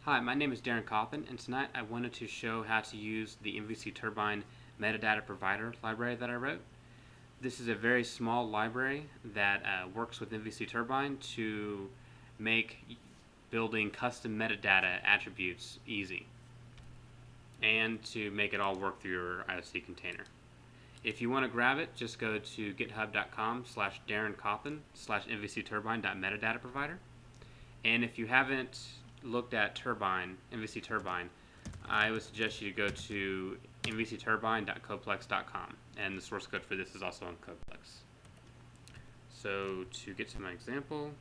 Hi, my name is Darren Coffin, and tonight I wanted to show how to use the MvcTurbine Metadata Provider library that I wrote. This is a very small library that works with MvcTurbine to make building custom metadata attributes easy and to make it all work through your IOC container. If you want to grab it, just go to github.com/darrencoffin/MvcTurbine.MetadataProvider. And if you haven't looked at MvcTurbine, I would suggest you go to MvcTurbine.coplex.com, and the source code for this is also on Coplex. So to get to my example,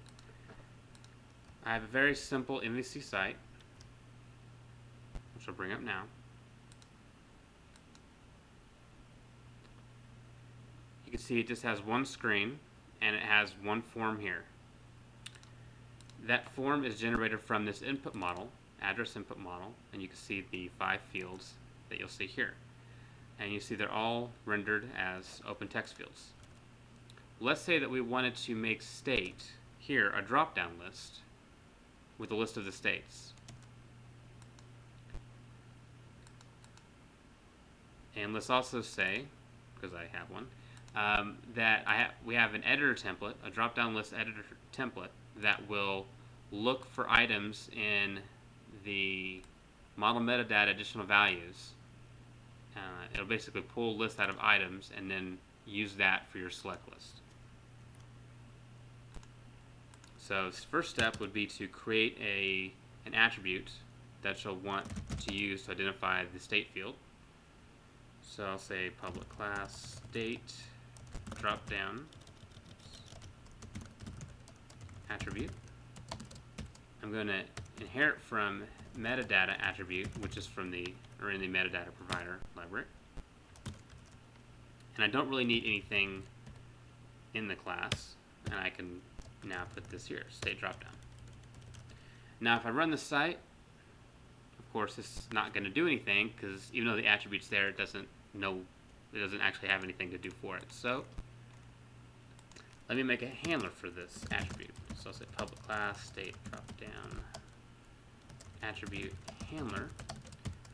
I have a very simple MVC site, which I'll bring up now. You can see it just has one screen and it has one form here. That form is generated from this input model, address input model, and you can see the 5 fields that you'll see here. And you see they're all rendered as open text fields. Let's say that we wanted to make state here a drop-down list with a list of the states. And let's also say, because I have one, that we have an editor template, a drop-down list editor template that will look for items in the model metadata additional values. It'll basically pull a list out of items and then use that for your select list. So the first step would be to create an attribute that you'll want to use to identify the state field. So I'll say public class state drop-down attribute. I'm going to inherit from metadata attribute, which is in the metadata provider library. And I don't really need anything in the class, and I can now put this here, state dropdown. Now if I run the site, of course it's not going to do anything, because even though the attribute's there, it doesn't actually have anything to do for it. So let me make a handler for this attribute. So I'll say public class state dropdown attribute handler.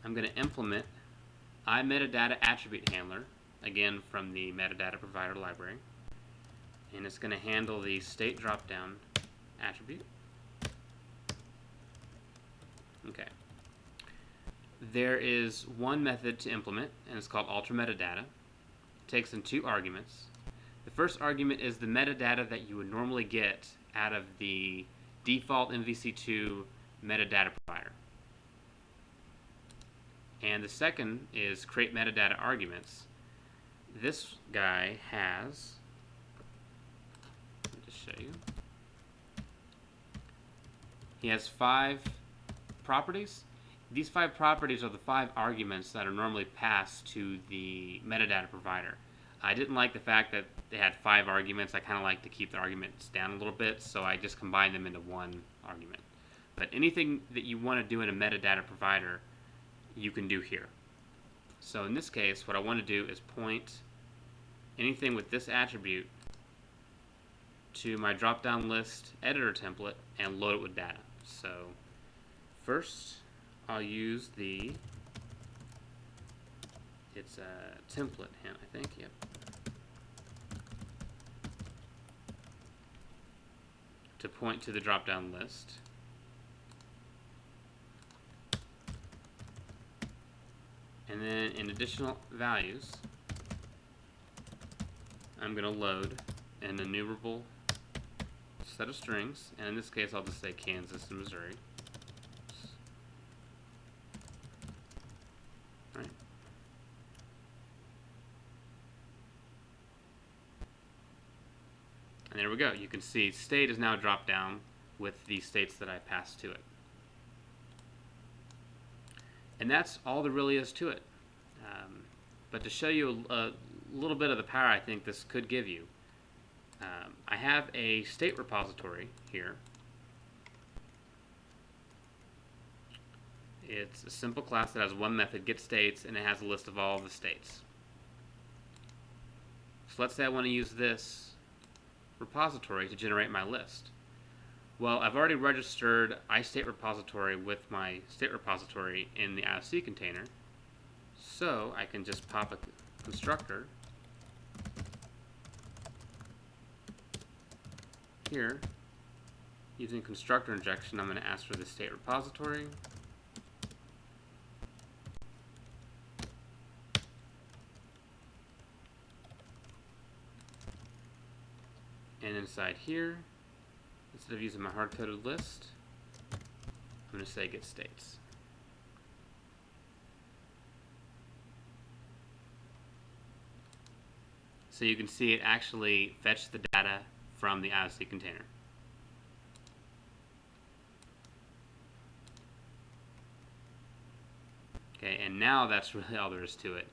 I'm going to implement iMetadata attribute handler, again from the metadata provider library, and it's going to handle the state dropdown attribute. Okay. There is one method to implement, and it's called alter metadata. It takes in 2 arguments. The first argument is the metadata that you would normally get out of the default MvC2 metadata provider. And the second is create metadata arguments. This guy has, let me just show you, he has 5 properties. These 5 properties are the 5 arguments that are normally passed to the metadata provider. I didn't like the fact that they had 5 arguments. I kind of like to keep the arguments down a little bit, so I just combined them into one argument. But anything that you want to do in a metadata provider, you can do here. So in this case, what I want to do is point anything with this attribute to my drop-down list editor template and load it with data. So first, I'll use it's a template hint, I think, yep. To point to the drop-down list. And then in additional values, I'm going to load an enumerable set of strings, and in this case I'll just say Kansas and Missouri. Right. And there we go. You can see state is now dropped down with the states that I passed to it. And that's all there really is to it. But to show you a little bit of the power I think this could give you, I have a state repository here. It's a simple class that has one method, get states, and it has a list of all the states. So let's say I want to use this repository to generate my list. Well, I've already registered iState repository with my state repository in the asp container, so I can just pop a constructor here. Using constructor injection, I'm going to ask for the state repository. And inside here, instead of using my hard-coded list, I'm going to say get states. So you can see it actually fetched the data from the asp container. Okay, and now that's really all there is to it.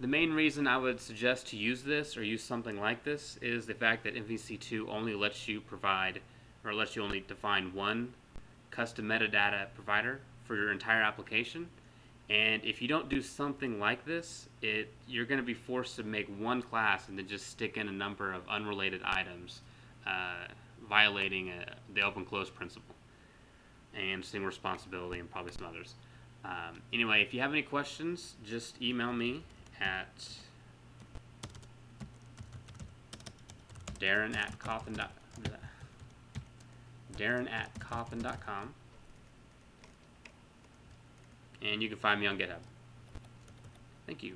The main reason I would suggest to use this or use something like this is the fact that MvcTurbine only lets you provide, or lets you only define one custom metadata provider for your entire application. And if you don't do something like this, you're going to be forced to make one class and then just stick in a number of unrelated items, violating the open-close principle and single responsibility and probably some others. Anyway, if you have any questions, just email me at darren@coffin.com, and you can find me on GitHub. Thank you.